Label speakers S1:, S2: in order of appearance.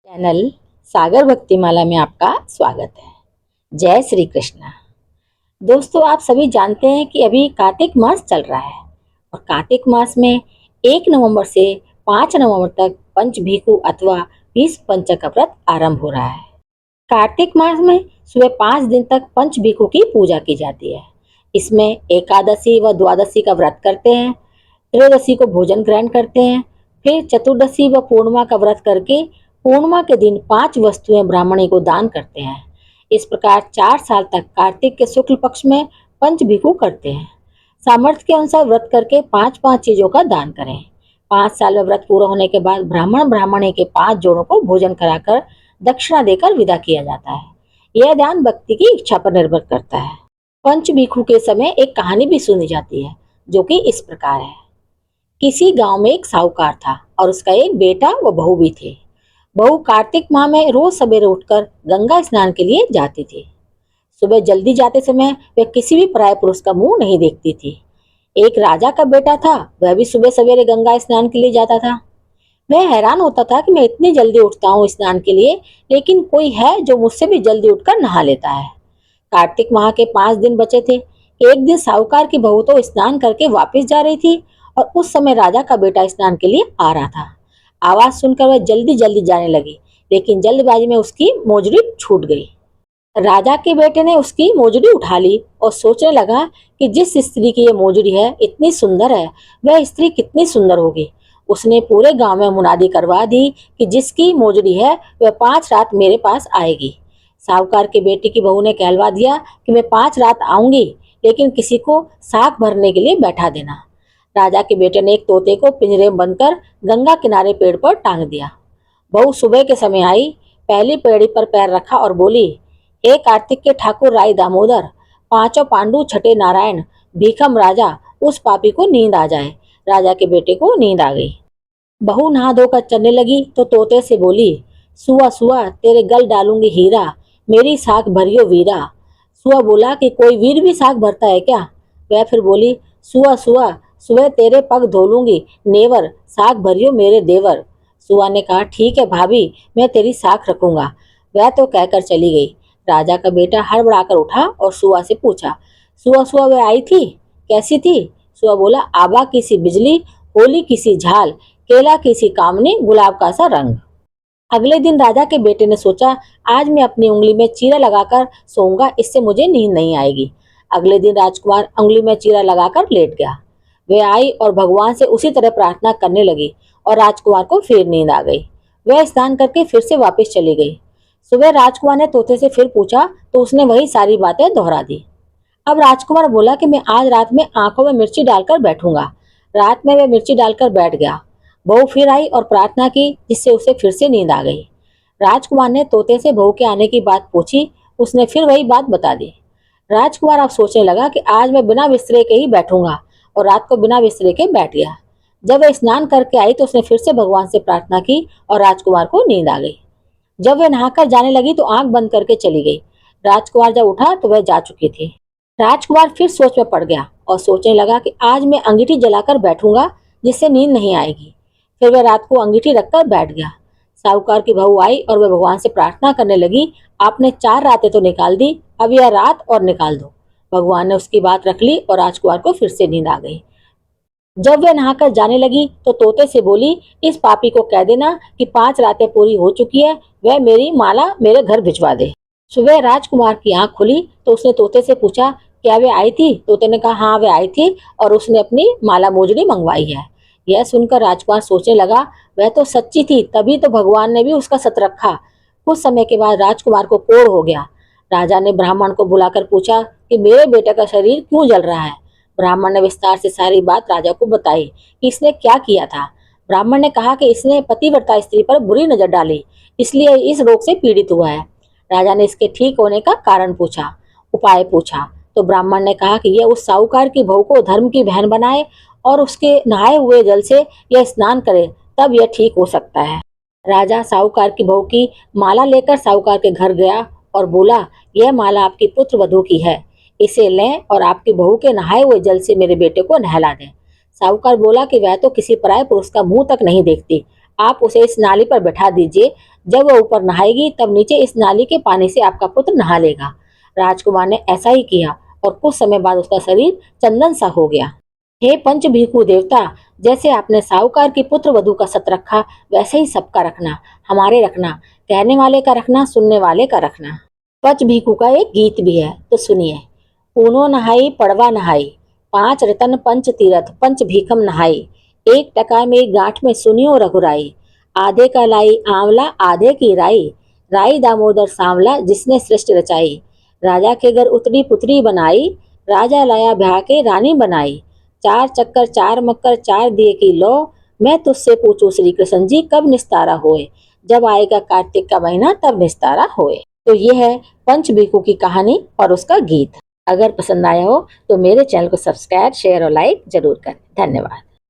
S1: Channel सागर भक्तिमाला में आपका स्वागत है। जय श्री कृष्ण। दोस्तों, आप सभी जानते हैं कि अभी कार्तिक मास चल रहा है और कार्तिक मास में 1 नवंबर से 5 नवंबर तक पंचभीखु अथवा 20 पंचक का व्रत आरंभ हो रहा है। कार्तिक मास में सुबह 5 दिन तक पंचभीखु की पूजा की जाती है। इसमें एकादशी व द्वादशी का व्रत करते हैं, त्रयोदशी को भोजन ग्रहण करते हैं, फिर चतुर्दशी व पूर्णिमा का व्रत करके पूर्णिमा के दिन 5 वस्तुएं ब्राह्मणी को दान करते हैं। इस प्रकार 4 साल तक कार्तिक के शुक्ल पक्ष में पंचभीखु करते हैं। सामर्थ्य के अनुसार व्रत करके 5-5 चीजों का दान करें। 5 साल में व्रत पूरा होने के बाद ब्राह्मण ब्राह्मणी के 5 जोड़ों को भोजन कराकर दक्षिणा देकर विदा किया जाता है। यह दान व्यक्ति की इच्छा पर निर्भर करता है। पंचभीखु के समय एक कहानी भी सुनी जाती है जो कि इस प्रकार है। किसी गांव में एक साहूकार था और उसका एक बेटा व बहू भी थे। बहू कार्तिक माह में रोज सवेरे उठकर गंगा स्नान के लिए जाती थी। सुबह जल्दी जाते समय वह किसी भी पराये पुरुष का मुंह नहीं देखती थी। एक राजा का बेटा था, वह भी सुबह सवेरे गंगा स्नान के लिए जाता था। वह हैरान होता था कि मैं इतनी जल्दी उठता हूँ स्नान के लिए, लेकिन कोई है जो मुझसे भी जल्दी उठकर नहा लेता है। कार्तिक माह के 5 दिन बचे थे। एक दिन साहूकार की बहू तो स्नान करके वापस जा रही थी और उस समय राजा का बेटा स्नान के लिए आ रहा था। आवाज सुनकर वह जल्दी जल्दी जाने लगी, लेकिन जल्दबाजी में उसकी मोजड़ी छूट गई। राजा के बेटे ने उसकी मोजड़ी उठा ली और सोचने लगा कि जिस स्त्री की ये मोजड़ी है इतनी सुंदर है, वह स्त्री कितनी सुंदर होगी। उसने पूरे गांव में मुनादी करवा दी कि जिसकी मोजड़ी है वह 5 रात मेरे पास आएगी। साहूकार के बेटे की बहू ने कहलवा दिया कि मैं 5 रात आऊंगी, लेकिन किसी को साग भरने के लिए बैठा देना। राजा के बेटे ने एक तोते को पिंजरे में बंद कर गंगा किनारे पेड़ पर टांग दिया। बहू सुबह के समय आई, पहली पेड़ी पर पैर रखा और बोली, हे कार्तिक के ठाकुर राय दामोदर, 5 पांडु छठे नारायण, भीखम राजा, उस पापी को नींद आ जाए। राजा के बेटे को नींद आ गई। बहू नहा धोकर चलने लगी तो तोते से बोली, सुआ सुआ तेरे गल डालूंगी हीरा, मेरी साख भरियो वीरा। सुआ बोला कि कोई वीर भी साख भरता है क्या? वह फिर बोली, सुआ सुआ सुबह तेरे पग धो लूंगी नेवर, साख भरियो मेरे देवर। सुआ ने कहा, ठीक है भाभी, मैं तेरी साख रखूंगा। वह तो कहकर चली गई। राजा का बेटा हड़बड़ाकर उठा और सुआ से पूछा, सुआ सुआ वह आई थी, कैसी थी? सुआ बोला, आबा की सी बिजली, होली की सी झाल, केला की सी कामनी, गुलाब का सा रंग। अगले दिन राजा के बेटे ने सोचा, आज मैं अपनी उंगली में चीरा लगाकर सोऊंगा, इससे मुझे नींद नहीं आएगी। अगले दिन राजकुमार उंगली में चीरा लगाकर लेट गया। वह आई और भगवान से उसी तरह प्रार्थना करने लगी और राजकुमार को फिर नींद आ गई। वह स्नान करके फिर से वापस चली गई। सुबह राजकुमार ने तोते से फिर पूछा तो उसने वही सारी बातें दोहरा दी। अब राजकुमार बोला कि मैं आज रात में आंखों में मिर्ची डालकर बैठूंगा। रात में वह मिर्ची डालकर बैठ गया। बहू फिर आई और प्रार्थना की, जिससे उसे फिर से नींद आ गई। राजकुमार ने तोते से बहू के आने की बात पूछी, उसने फिर वही बात बता दी। राजकुमार अब सोचने लगा कि आज मैं बिना बिस्तरे के ही बैठूंगा और रात को बिना बिस्तरे के बैठ गया। जब वह स्नान करके आई तो उसने फिर से भगवान से प्रार्थना की और राजकुमार को नींद आ गई। जब वह नहाकर जाने लगी तो आंख बंद करके चली गई। राजकुमार जब उठा तो वह जा चुकी थी। राजकुमार फिर सोच में पड़ गया और सोचने लगा कि आज मैं अंगीठी जलाकर बैठूंगा, जिससे नींद नहीं आएगी। फिर वह रात को अंगीठी रखकर बैठ गया। साहूकार की बहू आई और वह भगवान से प्रार्थना करने लगी, आपने 4 रातें तो निकाल दी, अब यह रात और निकाल दो। भगवान ने उसकी बात रख ली और राजकुमार को फिर से नींद आ गई। जब वह नहाकर जाने लगी तो तोते से बोली, इस पापी को कह देना कि 5 रातें पूरी हो चुकी है, वह मेरी माला मेरे घर भिजवा दे। सुबह राजकुमार की आंख खुली तो उसने तोते से पूछा, क्या वे आई थी? तोते ने कहा, हाँ वे आई थी और उसने अपनी माला मोजड़ी मंगवाई है। यह सुनकर राजकुमार सोचने लगा, वह तो सच्ची थी, तभी तो भगवान ने भी उसका सत रखा। कुछ समय के बाद राजकुमार को कोढ़ हो गया। राजा ने ब्राह्मण को बुलाकर पूछा कि मेरे बेटे का शरीर क्यों जल रहा है। ब्राह्मण ने विस्तार से सारी बात राजा को बताई कि इसने क्या किया था। ब्राह्मण ने कहा कि इसने पतिव्रता स्त्री पर बुरी नजर डाली, इसलिए इस रोग से पीड़ित हुआ है। राजा ने इसके ठीक होने का कारण पूछा, उपाय पूछा तो ब्राह्मण ने कहा कि यह उस साहूकार की बहू को धर्म की बहन बनाए और उसके नहाए हुए जल से यह स्नान करे, तब यह ठीक हो सकता है। राजा साहूकार की बहू की माला लेकर साहूकार के घर गया और बोला, यह माला आपकी पुत्र वधू की है, इसे लें और आपकी बहू के नहाए हुए जल से मेरे बेटे को नहला दें। साहूकार बोला कि वह तो किसी पराये पुरुष का मुंह तक नहीं देखती, आप उसे इस नाली पर बैठा दीजिए। जब वह ऊपर नहाएगी तब नीचे इस नाली के पानी से आपका पुत्र नहा लेगा। राजकुमार ने ऐसा ही किया और कुछ समय बाद उसका शरीर चंदन सा हो गया। हे पंच भीखु देवता, जैसे आपने साहूकार की पुत्र वधू का सत रखा, वैसे ही सबका रखना, हमारे रखना, कहने वाले का रखना, सुनने वाले का रखना। पंच भीखु का एक गीत भी है, तो सुनिए। पूनो नहाई पड़वा नहाई, 5 रतन पंच तीरथ, पंच भीखम नहाई। 1 टका में गांठ में सुनियो रघुराई, आधे का लाई आंवला आधे की राई। राई दामोदर सांवला जिसने सृष्टि रचाई। राजा के घर उतरी पुतरी बनाई, राजा लाया ब्याह के रानी बनाई। 4 चक्कर 4 मक्कर 4 दिए की लो, मैं तुझसे पूछूं श्री कृष्ण जी कब निस्तारा होए। जब आएगा कार्तिक का महीना तब निस्तारा होए। तो ये है पंच भीखू की कहानी और उसका गीत। अगर पसंद आया हो तो मेरे चैनल को सब्सक्राइब, शेयर और लाइक जरूर करें। धन्यवाद।